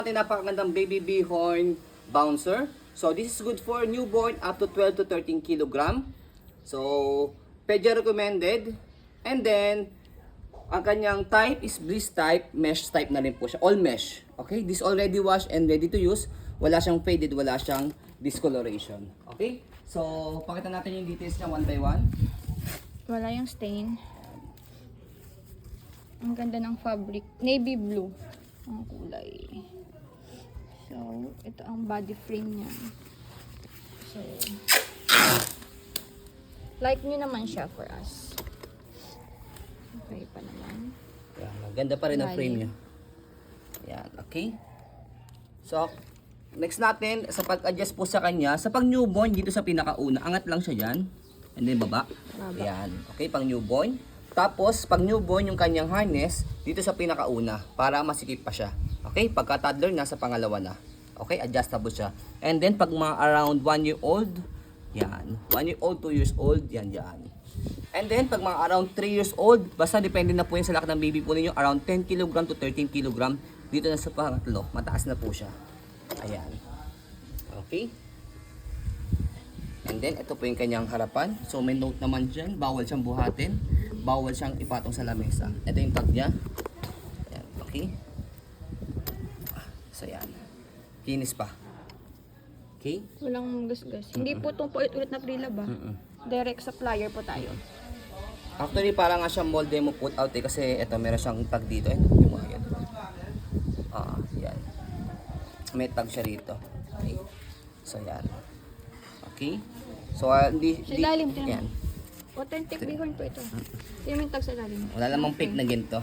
Natin napakagandang baby bihorn bouncer. So this is good for newborn up to 12 to 13 kilogram. So PEDIA recommended. And then ang kanyang type is bliss type, mesh type na rin po siya. All mesh. Okay? This already washed and ready to use. Wala siyang faded, wala siyang discoloration. Okay? So pakita natin yung details niya one by one. Wala yung stain. Ang ganda ng fabric. Navy blue ang kulay. So, ito ang body frame niya. So, like nyo naman siya for us. Okay pa naman. Yan, maganda pa rin ang frame niya. Yan, okay? So, next natin, sa pag-adjust po sa kanya, sa pang newborn, dito sa pinakauna, angat lang siya dyan. And then baba. Yan, okay, pang newborn. Tapos, pag newborn, yung kanyang harness, dito sa pinakauna, para masikip pa siya. Okay, pagka toddler, nasa pangalawa na. Okay, adjustable siya. And then, pag mga around 1 year old, yan. 1 year old, 2 years old, yan, yan. And then, pag mga around 3 years old, basta depende na po yun sa laki ng baby po ninyo, around 10 kg to 13 kg, dito na sa pangatlo, mataas na po siya. Ayan. Okay. And then, ito po yung kanyang harapan. So, may note naman dyan. Bawal siyang buhatin. Bawal siyang ipatong sa lamesa. Ito yung tag niya. Ayan. Okay. So, yan. Kinis pa. Okay. Walang gasgas. Hindi po itong ulit na pre-lab ba? Direct supplier po tayo. Actually, parang nga siyang mold demo put out eh. Kasi ito, meron siyang tag dito. Yung mga yan. Yan. May tag siya rito. Okay. So, yan. Okay. So, Sa ilalim, yan. Authentic bihorn po ito. Ito yung tag sa ilalim. Wala namang fake na ginto.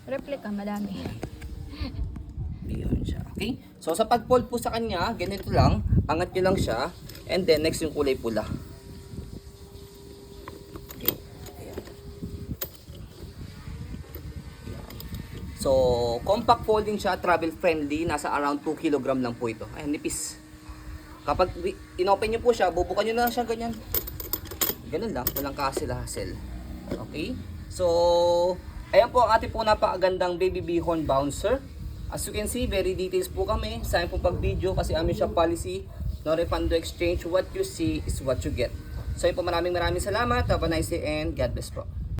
Replica, madami. Bihorn siya. Okay. So, sa pag-fold po sa kanya, ganito lang. Angat nyo lang siya. And then, next yung kulay pula. Okay. Ayan. So, compact folding siya. Travel friendly. Nasa around 2 kg lang po ito. Ayan, nipis. Kapag inopen nyo po siya, bubukan nyo na siya ganyan. Ganun lang, walang hassle. Okay? So, ayan po ang ating po napakagandang baby bihorn bouncer. As you can see, very details po kami. Sa po pag video kasi amin siya policy. No refund, no exchange. What you see is what you get. So, yun po, maraming salamat. Have a nice day and God bless po.